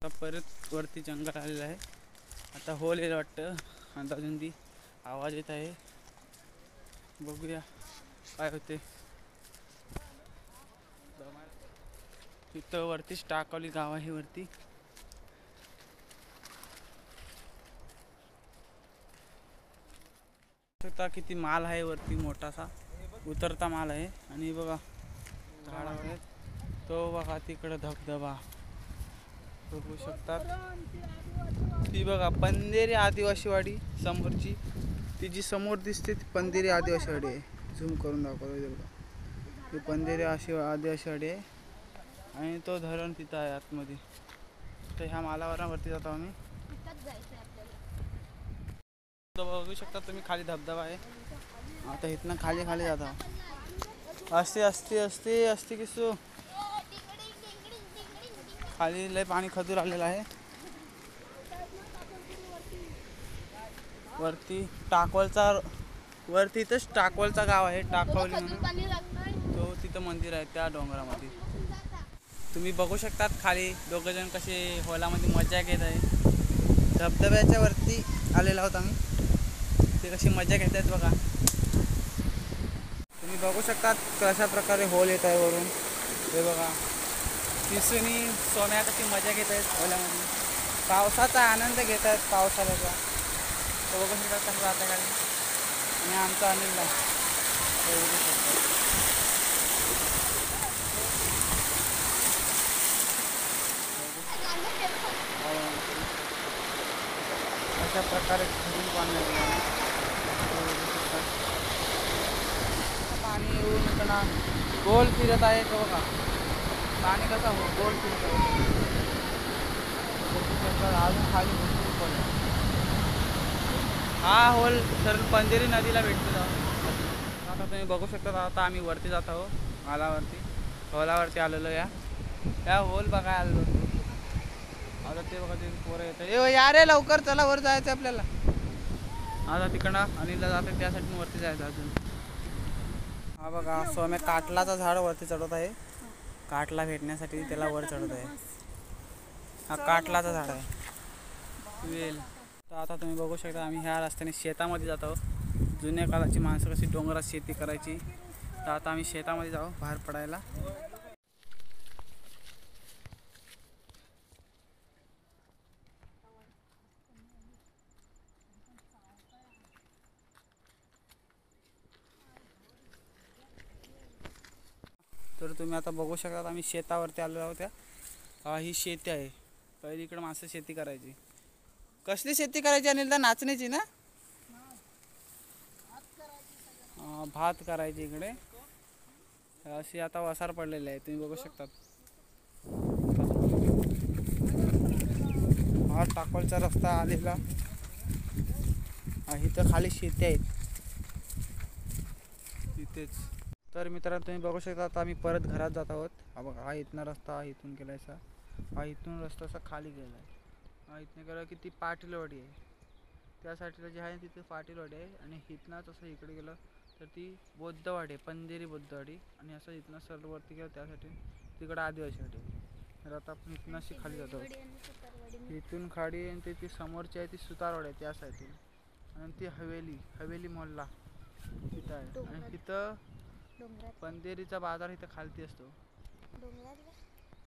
आता परत वरती जंगल आलेलं आहे. आता होल येईल वाटतं. आता अजून ती आवाज येत आहे. बघूया काय होते. इथं वरतीच टाकवली गाव आहे वरती. आता किती माल आहे वरती, मोठासा उतरता माल आहे. आणि बघा झाडावर आहेत. तो बघा तिकडं धबधबा बघू शकतात. ती बघा पंधेरी आदिवासीवाडी समोरची, ती जी समोर दिसते ती पंधेरी आदिवासीवाडी आहे. झूम करून दाखवतो बघा, ही पंधेरी आदिवासीवाडी आहे. आणि तो धरण तिथं आहे आतमध्ये. तर ह्या मालावरावरती जातो आम्ही. बघू शकता तुम्ही खाली धबधबा आहे. आता इथनं खाली खाली जातो. असते असते असते असते किसू खाली लय पाणी खदूर आलेलं आहे. वरती टाकवलचा वरती इथंच टाकवलचा गाव आहे, टाकवली म्हणून. तो तिथं मंदिर आहे त्या डोंगरामध्ये. तुम्ही बघू शकतात खाली दोघं जण कसे होलामध्ये मजा घेत आहे. धबधब्याच्या वरती आलेलो आहोत आम्ही. ते कशी मजा घेत आहेत बघा. तुम्ही बघू शकतात कशा प्रकारे होल येत आहे वरून. हे बघा किसूनी सोम्या कशी मजा घेत आहेत होल्यामध्ये. पावसाचा आनंद घेत आहेत पावसाळ्याचा. तो बघू शकतात कसं जात आहे खाली. आणि आमचा अनिल बघू शकतो. अशा प्रकारे घरून पाणी पाणी येऊन इकडं गोल फिरत आहे. तो बघा पाणी कसा गोल फिरत आहे. अजून खाली भरपूर खोल आहे. हा होल सर पंधेरी नदीला भेटतो. आता तुम्ही बघू शकता. आता आम्ही वरती जात आहोत होलावरती आलेलो. या होल बघा आलेलो. आता ते बघा ते पोरं येतं. ए या रे लवकर चला, वर जायचं आपल्याला. आता तिकडं अनिलला जातं, त्यासाठी वरती जायचं अजून. हा बघा सोम्या काटलाचा झाड वरती चढवत आहे. काटला भेटण्यासाठी त्याला वर चढवत आहे. हा काटलाचा झाड आहे वेल. तर आता तुम्ही बघू शकता आम्ही ह्या रस्त्याने शेतामध्ये जात आहोत. जुन्या काळाची माणसं कशी डोंगरात शेती करायची. तर आता आम्ही शेतामध्ये जाऊ बाहेर पडायला. तर तुम्ही आता बघू शकता आम्ही शेतावरती आलेलो आहोत. ही शेती आहे. पहिली इकडे माणसं शेती करायची. कसली शेती करायची अनिलदा? नाचण्याची ना? भात करायची इकडे. अशी आता वसार पडलेली आहे, तुम्ही बघू शकता. हा टाकवलचा रस्ता आलेला. इथं खाली शेती आहेत इथेच. तर मित्रांनो तुम्ही बघू शकता आता आम्ही परत घरात जात आहोत. हा बघा हा इथनं रस्ता, हा इथून गेलायचा. हा इथून रस्ता असा खाली गेला आहे. हा इथनं गेला की ती पाटीलवाडी आहे. त्या साईडला जे आहे तिथे पाटीलवाडी आहे. आणि इथनंच असं इकडे गेलं तर ती बौद्धवाडी आहे, पंधेरी बौद्धवाडी. आणि असं इथनं सरवरती गेलं त्यासाठी तिकडं आदिवासीवाडी आहे. तर आता आपण इथनं अशी खाली जातो. इथून खाडी आणि ती समोरची आहे ती सुतारवाडी आहे त्या साईडला. आणि ती हवेली मोहल्ला तिथं आहे. आणि तिथं पंधेरीचा बाजार इथं खालती असतो.